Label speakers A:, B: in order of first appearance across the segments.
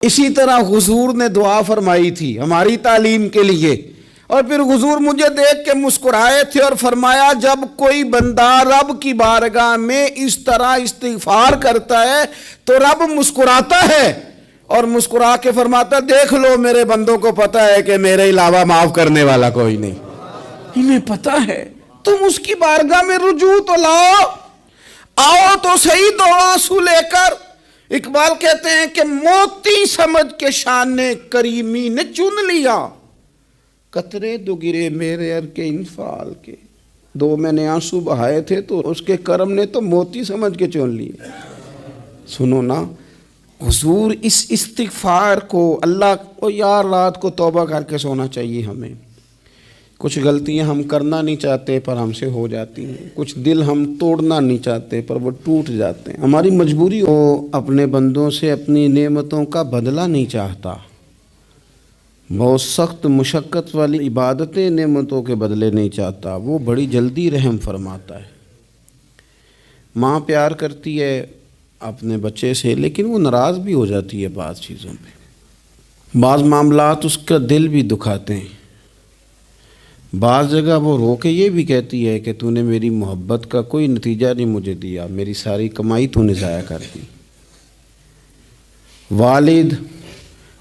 A: اسی طرح حضور نے دعا فرمائی تھی ہماری تعلیم کے لیے، اور پھر حضور مجھے دیکھ کے مسکرائے تھے اور فرمایا جب کوئی بندہ رب کی بارگاہ میں اس طرح استغفار کرتا ہے تو رب مسکراتا ہے اور مسکرا کے فرماتا دیکھ لو میرے بندوں کو پتا ہے کہ میرے علاوہ معاف کرنے والا کوئی نہیں، انہیں پتا ہے، تم اس کی بارگاہ میں رجوع تو لاؤ، آؤ تو صحیح دو آنسو لے کر۔ اقبال کہتے ہیں کہ موتی سمجھ کے شان کریمی نے چن لیا، قطرے دو گرے میرے ار کے انفال کے، دو میں نے آنسو بہائے تھے تو اس کے کرم نے تو موتی سمجھ کے چن لیے۔ سنو نا حضور اس استغفار کو، اللہ کو یار رات کو توبہ کر کے سونا چاہیے ہمیں، کچھ غلطیاں ہم کرنا نہیں چاہتے پر ہم سے ہو جاتی ہیں، کچھ دل ہم توڑنا نہیں چاہتے پر وہ ٹوٹ جاتے ہیں، ہماری مجبوری ہو، اپنے بندوں سے اپنی نعمتوں کا بدلہ نہیں چاہتا، بہت سخت مشقت والی عبادتیں نعمتوں کے بدلے نہیں چاہتا، وہ بڑی جلدی رحم فرماتا ہے۔ ماں پیار کرتی ہے اپنے بچے سے لیکن وہ ناراض بھی ہو جاتی ہے بعض چیزوں پہ، بعض معاملات اس کا دل بھی دکھاتے ہیں، بعض جگہ وہ رو کے یہ بھی کہتی ہے کہ تو نے میری محبت کا کوئی نتیجہ نہیں مجھے دیا، میری ساری کمائی تو نے ضائع کر دی۔ والد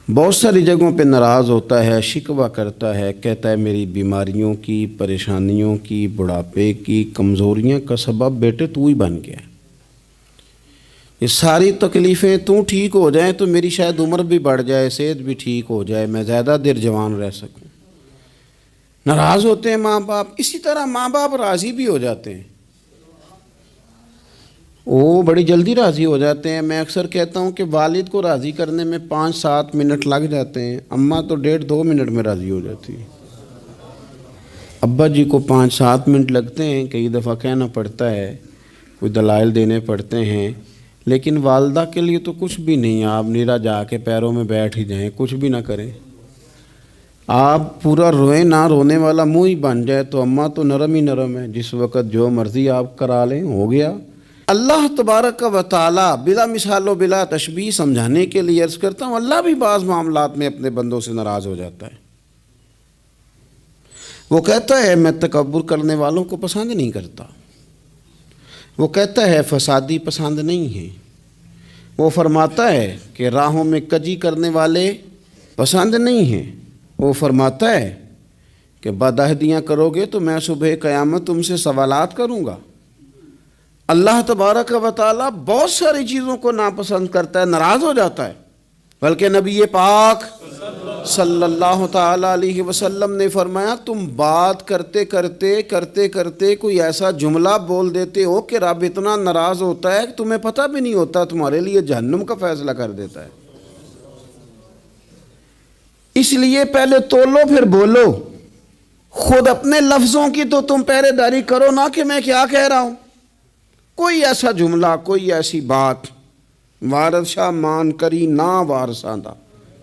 A: بہت ساری جگہوں پہ ناراض ہوتا ہے، شکوہ کرتا ہے، کہتا ہے میری بیماریوں کی، پریشانیوں کی، بڑھاپے کی، کمزوریاں کا سبب بیٹے تو ہی بن گیا، یہ ساری تکلیفیں تو ٹھیک ہو جائیں تو میری شاید عمر بھی بڑھ جائے، صحت بھی ٹھیک ہو جائے، میں زیادہ دیر جوان رہ سکوں۔ ناراض ہوتے ہیں ماں باپ، اسی طرح ماں باپ راضی بھی ہو جاتے ہیں، وہ بڑی جلدی راضی ہو جاتے ہیں۔ میں اکثر کہتا ہوں کہ والد کو راضی کرنے میں 5-7 منٹ لگ جاتے ہیں، اماں تو 1.5-2 منٹ میں راضی ہو جاتی ہے، ابا جی کو 5-7 منٹ لگتے ہیں، کئی دفعہ کہنا پڑتا ہے، کوئی دلائل دینے پڑتے ہیں، لیکن والدہ کے لیے تو کچھ بھی نہیں، آپ نیرا جا کے پیروں میں بیٹھ ہی جائیں، کچھ بھی نہ کریں، آپ پورا روئیں نہ، رونے والا منہ ہی بن جائے تو اماں تو نرم ہی نرم ہے، جس وقت جو مرضی آپ کرا لیں ہو گیا۔ اللہ تبارک و تعالی بلا مثال و بلا تشبیہ سمجھانے کے لیے عرض کرتا ہوں، اللہ بھی بعض معاملات میں اپنے بندوں سے ناراض ہو جاتا ہے، وہ کہتا ہے میں تکبر کرنے والوں کو پسند نہیں کرتا، وہ کہتا ہے فسادی پسند نہیں ہیں، وہ فرماتا ہے کہ راہوں میں کجی کرنے والے پسند نہیں ہیں، وہ فرماتا ہے کہ بدعہدیاں کرو گے تو میں صبح قیامت تم سے سوالات کروں گا۔ اللہ تبارک و تعالیٰ بہت ساری چیزوں کو ناپسند کرتا ہے، ناراض ہو جاتا ہے، بلکہ نبی پاک صلی اللہ تعالیٰ علیہ وسلم نے فرمایا تم بات کرتے کرتے کوئی ایسا جملہ بول دیتے ہو کہ رب اتنا ناراض ہوتا ہے کہ تمہیں پتہ بھی نہیں ہوتا، تمہارے لیے جہنم کا فیصلہ کر دیتا ہے۔ اس لیے پہلے تولو پھر بولو، خود اپنے لفظوں کی تو تم پہرے داری کرو نا کہ میں کیا کہہ رہا ہوں، کوئی ایسا جملہ، کوئی ایسی بات وارث شاہ مان کری نہ وارثاں دا،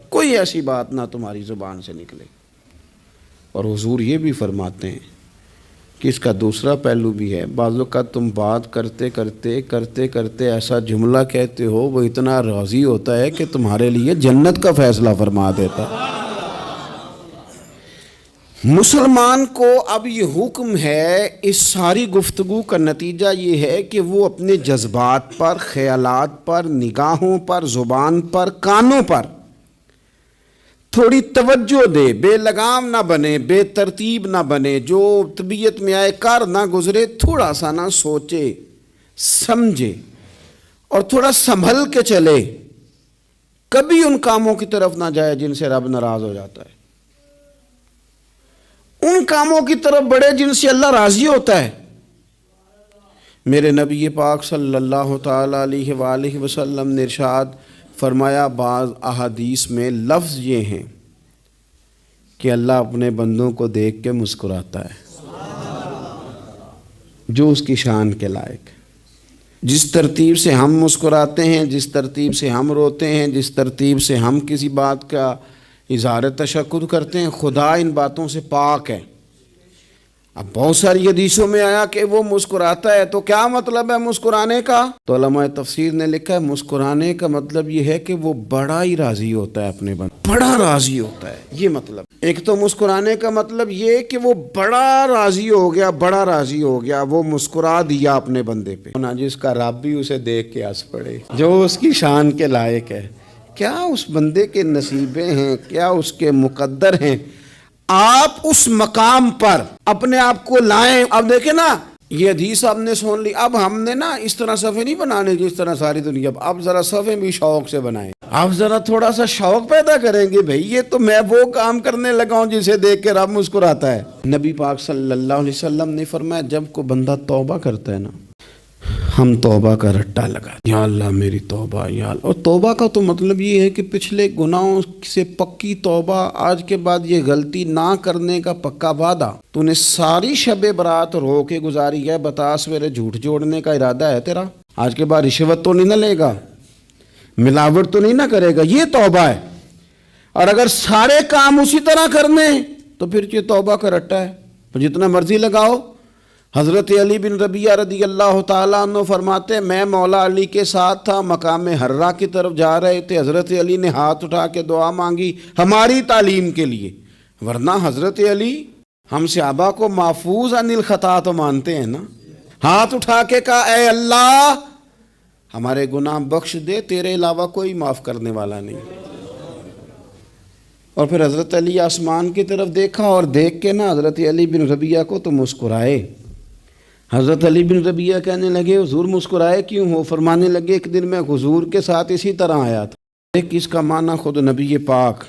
A: کوئی ایسی بات نہ تمہاری زبان سے نکلے۔ اور حضور یہ بھی فرماتے ہیں کہ اس کا دوسرا پہلو بھی ہے، بعض اوقات تم بات کرتے ایسا جملہ کہتے ہو وہ اتنا راضی ہوتا ہے کہ تمہارے لیے جنت کا فیصلہ فرما دیتا ہے۔ مسلمان کو اب یہ حکم ہے، اس ساری گفتگو کا نتیجہ یہ ہے کہ وہ اپنے جذبات پر، خیالات پر، نگاہوں پر، زبان پر، کانوں پر تھوڑی توجہ دے، بے لگام نہ بنے، بے ترتیب نہ بنے، جو طبیعت میں آئے کر نہ گزرے، تھوڑا سا نہ سوچے سمجھے اور تھوڑا سنبھل کے چلے، کبھی ان کاموں کی طرف نہ جائے جن سے رب ناراض ہو جاتا ہے، ان کاموں کی طرف بڑھے جن سے اللہ راضی ہوتا ہے۔ میرے نبی پاک صلی اللہ تعالیٰ علیہ وآلہ وسلم نے ارشاد فرمایا، بعض احادیث میں لفظ یہ ہیں کہ اللہ اپنے بندوں کو دیکھ کے مسکراتا ہے، جو اس کی شان کے لائق۔ جس ترتیب سے ہم مسکراتے ہیں، جس ترتیب سے ہم روتے ہیں، جس ترتیب سے ہم کسی بات کا اظہار تشکر کرتے ہیں، خدا ان باتوں سے پاک ہے۔ اب بہت ساری حدیثوں میں آیا کہ وہ مسکراتا ہے، تو کیا مطلب ہے مسکرانے کا؟ تو علماء تفسیر نے لکھا ہے مسکرانے کا مطلب یہ ہے کہ وہ بڑا ہی راضی ہوتا ہے اپنے بندے، بڑا راضی ہوتا ہے، یہ مطلب۔ ایک تو مسکرانے کا مطلب یہ کہ وہ بڑا راضی ہو گیا، بڑا راضی ہو گیا، وہ مسکرا دیا اپنے بندے پہ، جس کا رب بھی اسے دیکھ کے ہنس پڑے، جو اس کی شان کے لائق ہے۔ کیا اس بندے کے نصیبے ہیں، کیا اس کے مقدر ہیں، آپ اس مقام پر اپنے آپ کو لائیں۔ اب دیکھیں نا، یہ حدیث آپ نے سن لی، اب ہم نے نا اس طرح صفحے نہیں بنانے جس طرح ساری دنیا، اب ذرا صفحے بھی شوق سے بنائیں، آپ ذرا تھوڑا سا شوق پیدا کریں گے، بھئی یہ تو میں وہ کام کرنے لگا ہوں جسے دیکھ کے رب مسکراتا ہے۔ نبی پاک صلی اللہ علیہ وسلم نے فرمایا جب کوئی بندہ توبہ کرتا ہے نا، ہم توبہ کا رٹا لگا، یا اللہ میری توبہ، یا اللہ۔ اور توبہ کا تو مطلب یہ ہے کہ پچھلے گناہوں سے پکی توبہ، آج کے بعد یہ غلطی نہ کرنے کا پکا وعدہ۔ تو نے ساری شب برات رو کے گزاری ہے، بتا سویرے جھوٹ جوڑنے کا ارادہ ہے تیرا، آج کے بعد رشوت تو نہیں نہ لے گا، ملاوٹ تو نہیں نہ کرے گا، یہ توبہ ہے۔ اور اگر سارے کام اسی طرح کرنے تو پھر یہ توبہ کا رٹا ہے، تو جتنا مرضی لگاؤ۔ حضرت علی بن ربیعہ رضی اللہ تعالیٰ عنہ فرماتے ہیں میں مولا علی کے ساتھ تھا، مقام حرہ کی طرف جا رہے تھے، حضرت علی نے ہاتھ اٹھا کے دعا مانگی ہماری تعلیم کے لیے، ورنہ حضرت علی ہم صحابہ کو محفوظ عن الخطا تو مانتے ہیں نا۔ ہاتھ اٹھا کے کہا اے اللہ ہمارے گناہ بخش دے، تیرے علاوہ کوئی معاف کرنے والا نہیں۔ اور پھر حضرت علی آسمان کی طرف دیکھا اور دیکھ کے نا حضرت علی بن ربیعہ کو تو مسکرائے۔ حضرت علی بن ربیعہ کہنے لگے حضور مسکرائے کیوں ہو؟ فرمانے لگے ایک دن میں حضور کے ساتھ اسی طرح آیا تھا۔ ایک اس کا معنی خود نبی پاک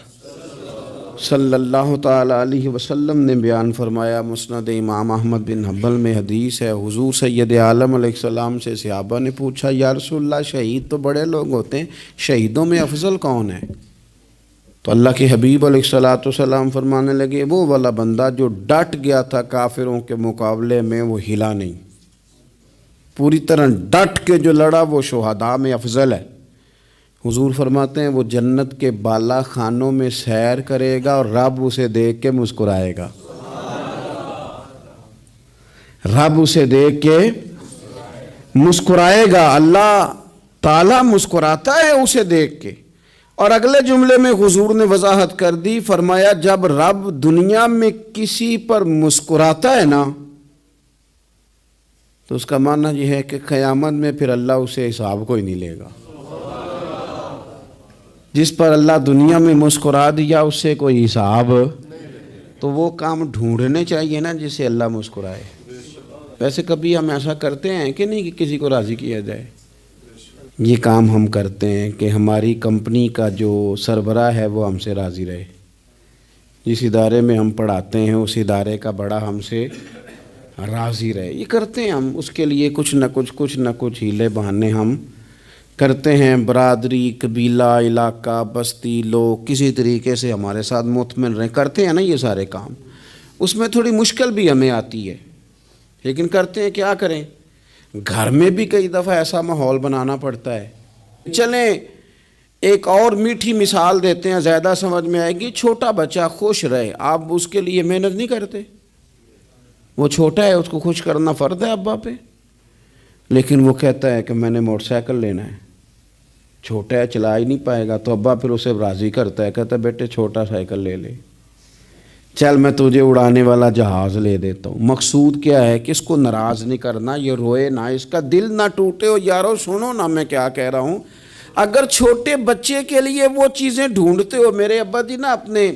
A: صلی اللہ تعالیٰ علیہ وسلم نے بیان فرمایا، مسند امام احمد بن حنبل میں حدیث ہے، حضور سید عالم علیہ السلام سے صحابہ نے پوچھا یا رسول اللہ شہید تو بڑے لوگ ہوتے ہیں، شہیدوں میں افضل کون ہے؟ تو اللہ کے حبیب علیہ السلام فرمانے لگے وہ والا بندہ جو ڈٹ گیا تھا کافروں کے مقابلے میں، وہ ہلا نہیں، پوری طرح ڈٹ کے جو لڑا وہ شہداء میں افضل ہے۔ حضور فرماتے ہیں وہ جنت کے بالا خانوں میں سیر کرے گا اور رب اسے دیکھ کے مسکرائے گا، رب اسے دیکھ کے مسکرائے گا، اللہ تعالیٰ مسکراتا ہے اسے دیکھ کے۔ اور اگلے جملے میں حضور نے وضاحت کر دی، فرمایا جب رب دنیا میں کسی پر مسکراتا ہے نا تو اس کا معنی یہ ہے کہ قیامت میں پھر اللہ اسے حساب کو ہی نہیں لے گا۔ جس پر اللہ دنیا میں مسکرا دیا اس سے کوئی حساب، تو وہ کام ڈھونڈنے چاہیے نا جسے اللہ مسکرائے۔ ویسے کبھی ہم ایسا کرتے ہیں کہ نہیں کہ کسی کو راضی کیا جائے؟ یہ کام ہم کرتے ہیں کہ ہماری کمپنی کا جو سربراہ ہے وہ ہم سے راضی رہے، جس ادارے میں ہم پڑھاتے ہیں اس ادارے کا بڑا ہم سے راضی رہے، یہ کرتے ہیں ہم، اس کے لیے کچھ نہ کچھ ہیلے بہانے ہم کرتے ہیں۔ برادری، قبیلہ، علاقہ، بستی، لوگ کسی طریقے سے ہمارے ساتھ مطمئن رہیں، کرتے ہیں نا یہ سارے کام۔ اس میں تھوڑی مشکل بھی ہمیں آتی ہے لیکن کرتے ہیں، کیا کریں؟ گھر میں بھی کئی دفعہ ایسا ماحول بنانا پڑتا ہے۔ چلیں ایک اور میٹھی مثال دیتے ہیں، زیادہ سمجھ میں آئے گی۔ چھوٹا بچہ خوش رہے، آپ اس کے لیے محنت نہیں کرتے، وہ چھوٹا ہے اس کو خوش کرنا فرض ہے ابا پہ، لیکن وہ کہتا ہے کہ میں نے موٹر سائیکل لینا ہے، چھوٹا ہے چلا ہی نہیں پائے گا، تو ابا پھر اسے راضی کرتا ہے، کہتا ہے بیٹے چھوٹا سائیکل لے لے، چل میں تجھے اڑانے والا جہاز لے دیتا ہوں۔ مقصود کیا ہے کہ اس کو ناراض نہیں کرنا، یہ روئے نہ، اس کا دل نہ ٹوٹے۔ ہو یارو سنو نا میں کیا کہہ رہا ہوں، اگر چھوٹے بچے کے لیے وہ چیزیں ڈھونڈتے ہو، میرے ابا جی نا اپنے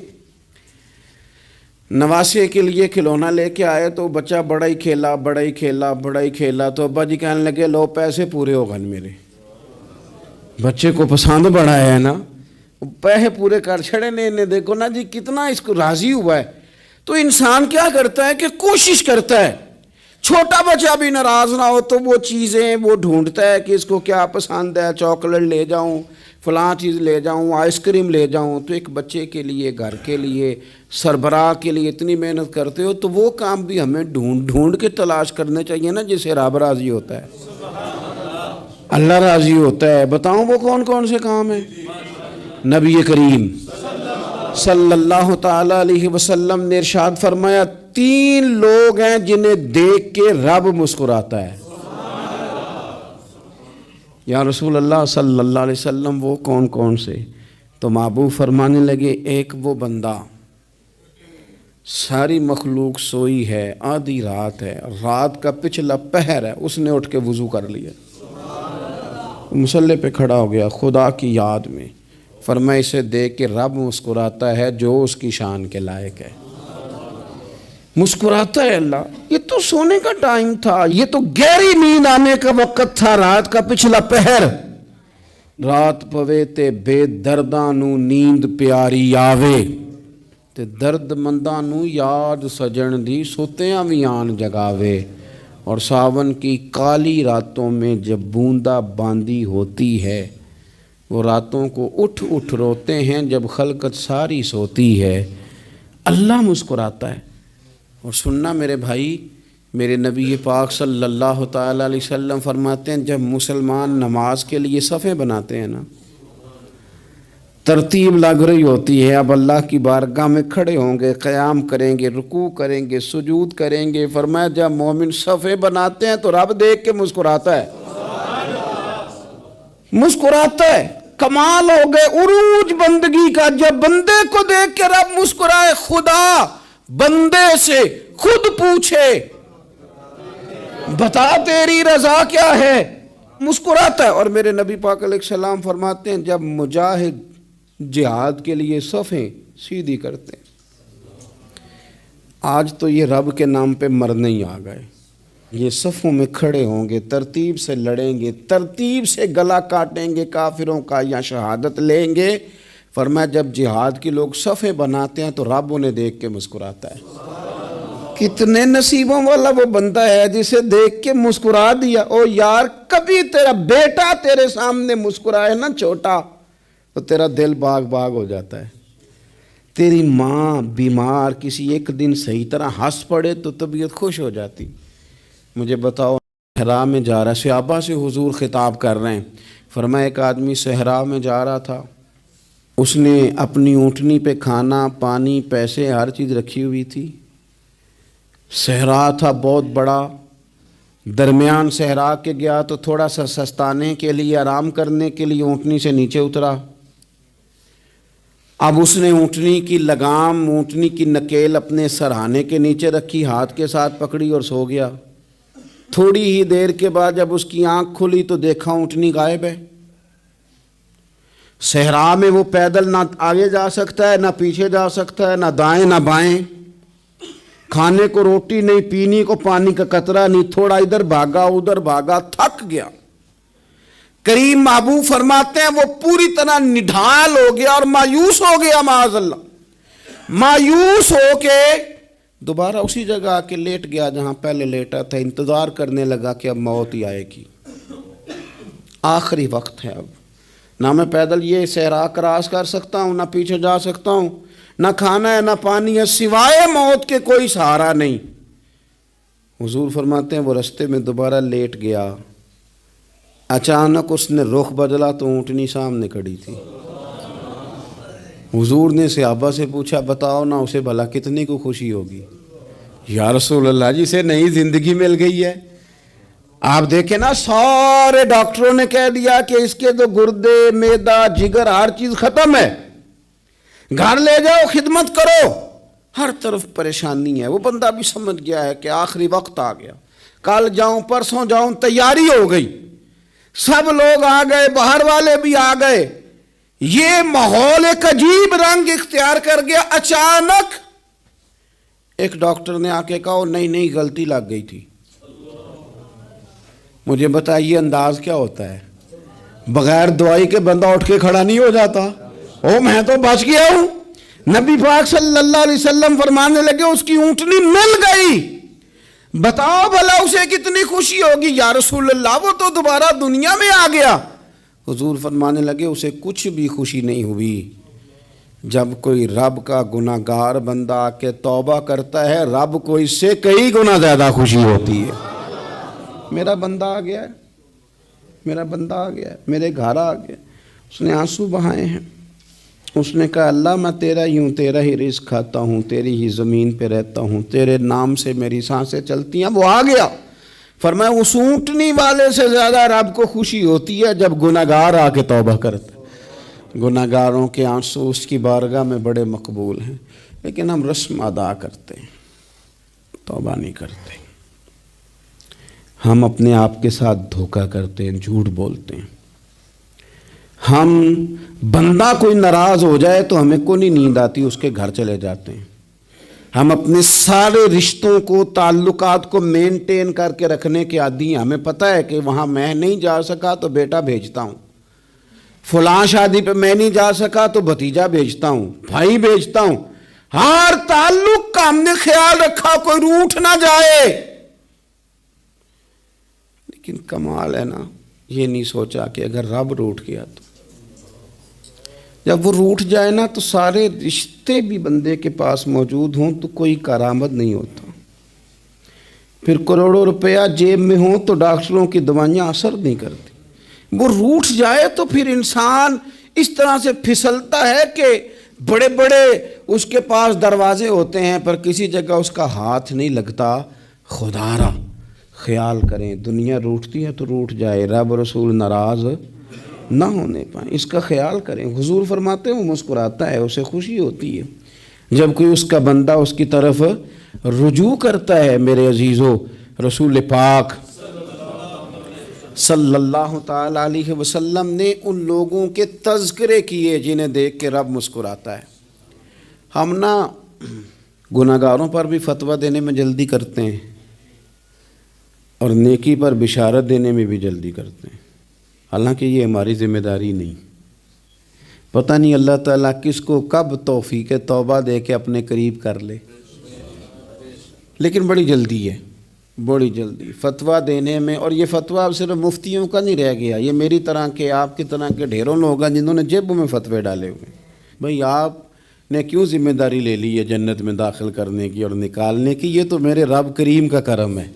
A: نواسے کے لیے کھلونا لے کے آئے تو بچہ بڑا ہی کھیلا، تو ابا جی کہنے لگے لو پیسے پورے ہو گئے میرے، بچے کو پسند بڑا ہے نا، پیسے پورے کر چھڑے نے، دیکھو نا جی کتنا اس کو راضی ہوا ہے۔ تو انسان کیا کرتا ہے کہ کوشش کرتا ہے، چھوٹا بچہ بھی ناراض نہ ہو تو وہ چیزیں وہ ڈھونڈتا ہے کہ اس کو کیا پسند ہے، چاکلیٹ لے جاؤں، فلاں چیز لے جاؤں، آئس کریم لے جاؤں۔ تو ایک بچے کے لیے، گھر کے لیے، سربراہ کے لیے اتنی محنت کرتے ہو تو وہ کام بھی ہمیں ڈھونڈ کے تلاش کرنے چاہیے نا جسے رب راضی ہوتا ہے، اللہ راضی ہوتا ہے۔ بتاؤں وہ کون کون سے کام ہیں؟ نبی کریم صلی اللہ تعالیٰ علیہ وسلم نے ارشاد فرمایا تین لوگ ہیں جنہیں دیکھ کے رب مسکراتا ہے. یا رسول اللہ صلی اللہ علیہ وسلم وہ کون کون سے؟ تو محبوب فرمانے لگے ایک وہ بندہ ساری مخلوق سوئی ہے، آدھی رات ہے، رات کا پچھلا پہر ہے، اس نے اٹھ کے وضو کر لیا، مصلی پہ کھڑا ہو گیا خدا کی یاد میں. فرمایا اسے دیکھ کے رب مسکراتا ہے جو اس کی شان کے لائق ہے. مسکراتا ہے اللہ. یہ تو سونے کا ٹائم تھا، یہ تو گہری نیند آنے کا وقت تھا، رات کا پچھلا پہر. رات پوے تے بے درداں نو نیند پیاری آوے تے درد منداں نو یاد سجن دی ستیاں وی آن جگاوے. اور ساون کی کالی راتوں میں جب بوندا باندی ہوتی ہے، وہ راتوں کو اٹھ اٹھ روتے ہیں جب خلقت ساری سوتی ہے. اللہ مسکراتا ہے. اور سننا میرے بھائی، میرے نبی پاک صلی اللہ تعالیٰ علیہ وسلم فرماتے ہیں جب مسلمان نماز کے لیے صفیں بناتے ہیں نا، ترتیب لگ رہی ہوتی ہے، اب اللہ کی بارگاہ میں کھڑے ہوں گے، قیام کریں گے، رکوع کریں گے، سجود کریں گے. فرمایا جب مومن صفیں بناتے ہیں تو رب دیکھ کے مسکراتا ہے. مسکراتا ہے. کمال ہو گئے عروج بندگی کا جب بندے کو دیکھ کے رب مسکرائے. خدا بندے سے خود پوچھے بتا تیری رضا کیا ہے، مسکراتا ہے. اور میرے نبی پاک علیہ السلام فرماتے ہیں جب مجاہد جہاد کے لیے صفیں سیدھی کرتے ہیں. آج تو یہ رب کے نام پہ مرنے ہی آ گئے. یہ صفوں میں کھڑے ہوں گے، ترتیب سے لڑیں گے، ترتیب سے گلا کاٹیں گے کافروں کا یا شہادت لیں گے. فرمایا جب جہاد کے لوگ صفیں بناتے ہیں تو رب انہیں دیکھ کے مسکراتا ہے. کتنے نصیبوں والا وہ بندہ ہے جسے دیکھ کے مسکرا دیا. او یار کبھی تیرا بیٹا تیرے سامنے مسکرائے نا چھوٹا تو تیرا دل باغ باغ ہو جاتا ہے. تیری ماں بیمار کسی ایک دن صحیح طرح ہنس پڑے تو طبیعت خوش ہو جاتی. مجھے بتاؤ صحرا میں جا رہا ہے، صحابہ سے حضور خطاب کر رہے ہیں. فرمایا ایک آدمی صحرا میں جا رہا تھا، اس نے اپنی اونٹنی پہ کھانا پانی پیسے ہر چیز رکھی ہوئی تھی. صحرا تھا بہت بڑا، درمیان صحرا کے گیا تو تھوڑا سا سستانے کے لیے آرام کرنے کے لیے اونٹنی سے نیچے اترا. اب اس نے اونٹنی کی لگام اونٹنی کی نکیل اپنے سرہانے کے نیچے رکھی، ہاتھ کے ساتھ پکڑی اور سو گیا. تھوڑی ہی دیر کے بعد جب اس کی آنکھ کھلی تو دیکھا اونٹنی غائب ہے. صحرا میں وہ پیدل نہ آگے جا سکتا ہے، نہ پیچھے جا سکتا ہے، نہ دائیں نہ بائیں. کھانے کو روٹی نہیں، پینے کو پانی کا قطرہ نہیں. تھوڑا ادھر بھاگا ادھر بھاگا، تھک گیا. کریم محبوب فرماتے ہیں وہ پوری طرح نڈھال ہو گیا اور مایوس ہو گیا. معاذ اللہ، مایوس ہو کے دوبارہ اسی جگہ آ کے لیٹ گیا جہاں پہلے لیٹا تھا. انتظار کرنے لگا کہ اب موت ہی آئے گی، آخری وقت ہے. اب نہ میں پیدل یہ صحرا کراس کر سکتا ہوں، نہ پیچھے جا سکتا ہوں، نہ کھانا ہے نہ پانی ہے، سوائے موت کے کوئی سہارا نہیں. حضور فرماتے ہیں وہ رستے میں دوبارہ لیٹ گیا. اچانک اس نے رخ بدلا تو اونٹنی سامنے کھڑی تھی. حضور نے صحابہ سے پوچھا بتاؤ نا اسے بھلا کتنی کو خوشی ہوگی؟ یا رسول اللہ جی سے نئی زندگی مل گئی ہے. آپ دیکھیں نا سارے ڈاکٹروں نے کہہ دیا کہ اس کے تو گردے معدہ جگر ہر چیز ختم ہے، گھر لے جاؤ خدمت کرو. ہر طرف پریشانی ہے. وہ بندہ بھی سمجھ گیا ہے کہ آخری وقت آ گیا، کل جاؤں پرسوں جاؤں، تیاری ہو گئی. سب لوگ آ گئے، باہر والے بھی آ گئے. یہ ماحول ایک عجیب رنگ اختیار کر گیا. اچانک ایک ڈاکٹر نے آ کے کہا نہیں غلطی لگ گئی تھی. مجھے بتائیے انداز کیا ہوتا ہے؟ بغیر دوائی کے بندہ اٹھ کے کھڑا نہیں ہو جاتا. او میں تو بچ گیا ہوں. نبی پاک صلی اللہ علیہ وسلم فرمانے لگے اس کی اونٹنی مل گئی، بتاؤ بھلا اسے کتنی خوشی ہوگی. یا رسول اللہ وہ تو دوبارہ دنیا میں آ گیا. حضور فرمانے لگے اسے کچھ بھی خوشی نہیں ہوئی. جب کوئی رب کا گناہ گار بندہ آ کے توبہ کرتا ہے، رب کو اس سے کئی گنا زیادہ خوشی ہوتی ہے. میرا بندہ آ گیا ہے، میرا بندہ آ گیا ہے، میرے گھر آ گیا. اس نے آنسو بہائے ہیں، اس نے کہا اللہ میں تیرا ہی ہوں، تیرا ہی رزق کھاتا ہوں، تیری ہی زمین پہ رہتا ہوں، تیرے نام سے میری سانسیں چلتی ہیں۔ وہ آ گیا، فرمایا اس اونٹنی والے سے زیادہ رب کو خوشی ہوتی ہے جب گناہگار آ کے توبہ کرتا ہے۔ گناہگاروں کے آنسو اس کی بارگاہ میں بڑے مقبول ہیں، لیکن ہم رسم ادا کرتے ہیں، توبہ نہیں کرتے۔ ہم اپنے آپ کے ساتھ دھوکہ کرتے ہیں، جھوٹ بولتے ہیں۔ ہم بندہ کوئی ناراض ہو جائے تو ہمیں کو نہیں نیند آتی، اس کے گھر چلے جاتے ہیں۔ ہم اپنے سارے رشتوں کو، تعلقات کو مینٹین کر کے رکھنے کے عادی ہیں۔ ہمیں پتہ ہے کہ وہاں میں نہیں جا سکا تو بیٹا بھیجتا ہوں، فلاں شادی پہ میں نہیں جا سکا تو بھتیجا بھیجتا ہوں، بھائی بھیجتا ہوں۔ ہر تعلق کا ہم نے خیال رکھا کوئی روٹھ نہ جائے۔ لیکن کمال ہے نا، یہ نہیں سوچا کہ اگر رب روٹھ گیا تو جب وہ روٹھ جائے نا تو سارے رشتے بھی بندے کے پاس موجود ہوں تو کوئی کارآمد نہیں ہوتا۔ پھر کروڑوں روپیہ جیب میں ہوں تو ڈاکٹروں کی دوائیاں اثر نہیں کرتی۔ وہ روٹھ جائے تو پھر انسان اس طرح سے پھسلتا ہے کہ بڑے بڑے اس کے پاس دروازے ہوتے ہیں پر کسی جگہ اس کا ہاتھ نہیں لگتا۔ خدا را خیال کریں، دنیا روٹتی ہے تو روٹھ جائے، رب رسول ناراض نہ ہونے پائیں، اس کا خیال کریں۔ حضور فرماتے ہیں وہ مسکراتا ہے، اسے خوشی ہوتی ہے جب کوئی اس کا بندہ اس کی طرف رجوع کرتا ہے۔ میرے عزیزو، رسول پاک صلی اللہ تعالی علیہ وسلم نے ان لوگوں کے تذکرے کیے جنہیں دیکھ کے رب مسکراتا ہے۔ ہم نا گناہگاروں پر بھی فتویٰ دینے میں جلدی کرتے ہیں اور نیکی پر بشارت دینے میں بھی جلدی کرتے ہیں، حالانکہ یہ ہماری ذمہ داری نہیں۔ پتہ نہیں اللہ تعالیٰ کس کو کب توفیق توبہ دے کے اپنے قریب کر لے، لیکن بڑی جلدی ہے، بڑی جلدی فتویٰ دینے میں۔ اور یہ فتویٰ اب صرف مفتیوں کا نہیں رہ گیا، یہ میری طرح کے، آپ کی طرح کے ڈھیروں لوگ ہیں جنہوں نے جیبوں میں فتوے ڈالے ہوئے۔ بھئی آپ نے کیوں ذمہ داری لے لی ہے جنت میں داخل کرنے کی اور نکالنے کی؟ یہ تو میرے رب کریم کا کرم ہے،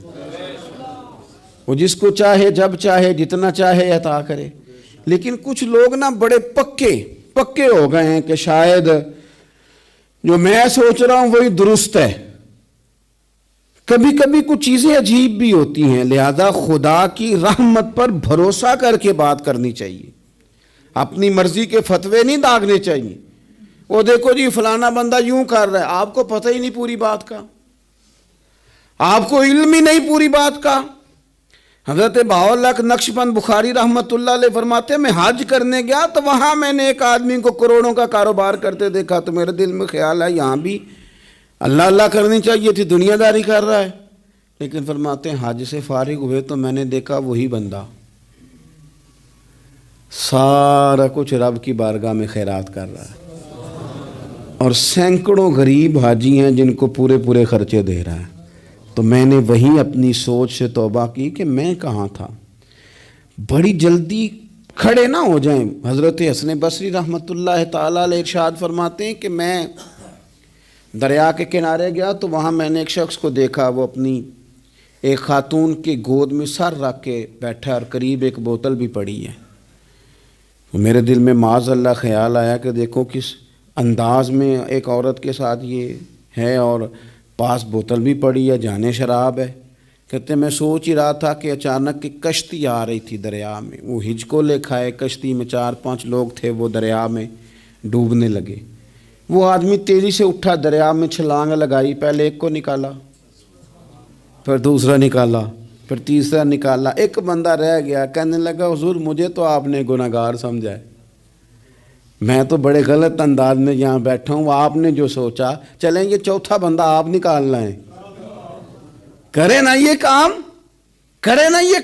A: وہ جس کو چاہے جب چاہے جتنا چاہے عطا کرے۔ لیکن کچھ لوگ نا بڑے پکے ہو گئے ہیں کہ شاید جو میں سوچ رہا ہوں وہی درست ہے۔ کبھی کبھی کچھ چیزیں عجیب بھی ہوتی ہیں، لہذا خدا کی رحمت پر بھروسہ کر کے بات کرنی چاہیے، اپنی مرضی کے فتوے نہیں داغنے چاہیے۔ وہ دیکھو جی فلانا بندہ یوں کر رہا ہے، آپ کو پتہ ہی نہیں پوری بات کا، آپ کو علم ہی نہیں پوری بات کا۔ حضرت بہاءاللہ نقشبند بخاری رحمۃ اللہ علیہ فرماتے ہیں میں حج کرنے گیا تو وہاں میں نے ایک آدمی کو کروڑوں کا کاروبار کرتے دیکھا تو میرے دل میں خیال ہے یہاں بھی اللہ اللہ کرنی چاہیے تھی، دنیا داری کر رہا ہے۔ لیکن فرماتے ہیں حج سے فارغ ہوئے تو میں نے دیکھا وہی بندہ سارا کچھ رب کی بارگاہ میں خیرات کر رہا ہے، اور سینکڑوں غریب حاجی ہیں جن کو پورے خرچے دے رہا ہے۔ تو میں نے وہیں اپنی سوچ سے توبہ کی کہ میں کہاں تھا۔ بڑی جلدی کھڑے نہ ہو جائیں۔ حضرت حسن بصری رحمۃ اللہ تعالیٰ علیہ ارشاد فرماتے ہیں کہ میں دریا کے کنارے گیا تو وہاں میں نے ایک شخص کو دیکھا، وہ اپنی ایک خاتون کی گود میں سر رکھ کے بیٹھا اور قریب ایک بوتل بھی پڑی ہے۔ میرے دل میں معاذ اللہ خیال آیا کہ دیکھو کس انداز میں ایک عورت کے ساتھ یہ ہے، اور پاس بوتل بھی پڑی ہے، جانے شراب ہے۔ کہتے میں سوچ ہی رہا تھا کہ اچانک ایک کشتی آ رہی تھی دریا میں، وہ ہج کو لے کھائے، کشتی میں 4-5 لوگ تھے، وہ دریا میں ڈوبنے لگے۔ وہ آدمی تیزی سے اٹھا، دریا میں چھلانگ لگائی، پہلے ایک کو نکالا، پھر دوسرا نکالا، پھر تیسرا نکالا، ایک بندہ رہ گیا۔ کہنے لگا حضور مجھے تو آپ نے گناہگار سمجھا ہے، میں تو بڑے غلط انداز میں یہاں بیٹھا ہوں، آپ نے جو سوچا چلیں گے چوتھا بندہ آپ نکالنا ہے، کرے نا یہ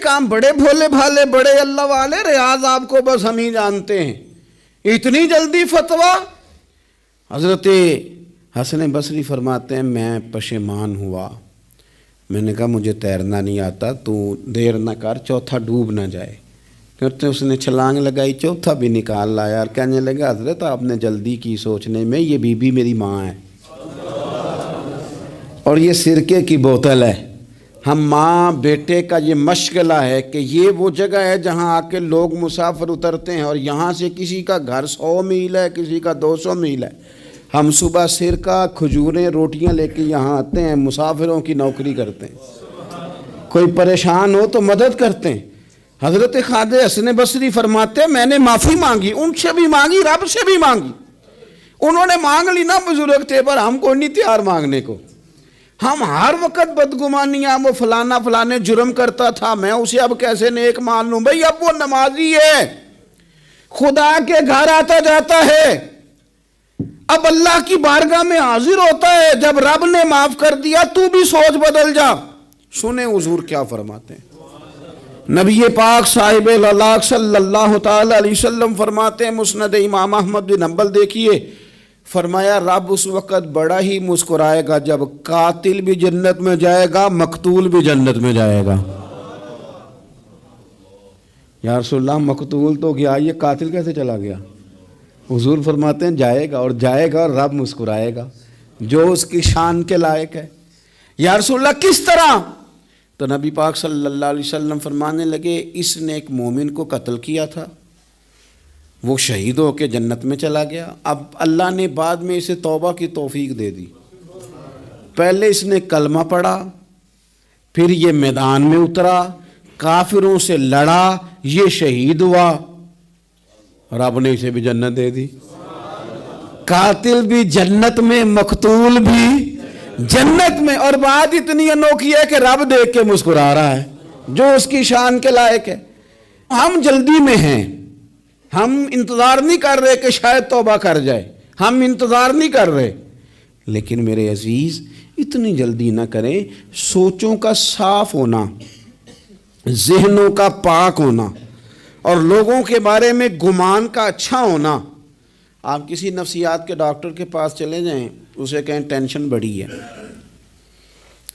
A: کام، بڑے بھولے بھالے، بڑے اللہ والے، ریاض آپ کو بس ہم ہی جانتے ہیں، اتنی جلدی فتویٰ۔ حضرت حسن بصری فرماتے ہیں میں پشیمان ہوا، میں نے کہا مجھے تیرنا نہیں آتا، تو دیر نہ کر، چوتھا ڈوب نہ جائے۔ کرتے اس نے چھلانگ لگائی، چوتھا بھی نکال لایا، اور کہنے لگا حضرت آپ نے جلدی کی سوچنے میں، یہ بی بی میری ماں ہے اور یہ سرکے کی بوتل ہے، ہم ماں بیٹے کا یہ مشغلہ ہے کہ یہ وہ جگہ ہے جہاں آ کے لوگ مسافر اترتے ہیں، اور یہاں سے کسی کا گھر 100 میل ہے، کسی کا 200 میل ہے، ہم صبح سرکہ کھجوریں روٹیاں لے کے یہاں آتے ہیں، مسافروں کی نوکری کرتے ہیں، کوئی پریشان ہو تو مدد کرتے ہیں۔ حضرت خواجہ حسن بصری فرماتے ہیں میں نے معافی مانگی، ان سے بھی مانگی، رب سے بھی مانگی۔ انہوں نے مانگ لی نا بزرگ تھے، پر ہم کو نہیں تیار مانگنے کو۔ ہم ہر وقت بدگمانیاں، وہ فلانے جرم کرتا تھا، میں اسے اب کیسے نیک مان لوں؟ بھئی اب وہ نمازی ہے، خدا کے گھر آتا جاتا ہے، اب اللہ کی بارگاہ میں حاضر ہوتا ہے، جب رب نے معاف کر دیا تو بھی سوچ بدل جا۔ سنیں حضور کیا فرماتے ہیں، نبی پاک صاحب اللہ صلی اللہ تعالی علیہ وسلم فرماتے ہیں، مسند امام احمد بن حنبل دیکھیے، فرمایا رب اس وقت بڑا ہی مسکرائے گا جب قاتل بھی جنت میں جائے گا، مقتول بھی جنت میں جائے گا۔ یا رسول اللہ مقتول تو گیا، یہ قاتل کیسے چلا گیا؟ حضور فرماتے ہیں جائے گا، اور جائے گا اور رب مسکرائے گا، جو اس کی شان کے لائق ہے۔ یا رسول اللہ کس طرح؟ تو نبی پاک صلی اللہ علیہ وسلم فرمانے لگے اس نے ایک مومن کو قتل کیا تھا، وہ شہید ہو کے جنت میں چلا گیا، اب اللہ نے بعد میں اسے توبہ کی توفیق دے دی۔ پہلے اس نے کلمہ پڑھا، پھر یہ میدان میں اترا، کافروں سے لڑا، یہ شہید ہوا، رب نے اسے بھی جنت دے دی۔ قاتل بھی جنت میں، مقتول بھی جنت میں، اور بات اتنی انوکھی ہے کہ رب دیکھ کے مسکرا رہا ہے، جو اس کی شان کے لائق ہے۔ ہم جلدی میں ہیں، ہم انتظار نہیں کر رہے کہ شاید توبہ کر جائے، ہم انتظار نہیں کر رہے، لیکن میرے عزیز اتنی جلدی نہ کریں۔ سوچوں کا صاف ہونا، ذہنوں کا پاک ہونا، اور لوگوں کے بارے میں گمان کا اچھا ہونا۔ آپ کسی نفسیات کے ڈاکٹر کے پاس چلے جائیں، اسے کہیں ٹینشن بڑی ہے،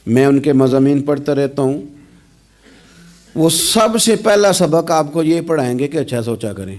A: میں ان کے مضامین پڑھتا رہتا ہوں، وہ سب سے پہلا سبق آپ کو یہ پڑھائیں گے کہ اچھا سوچا کریں۔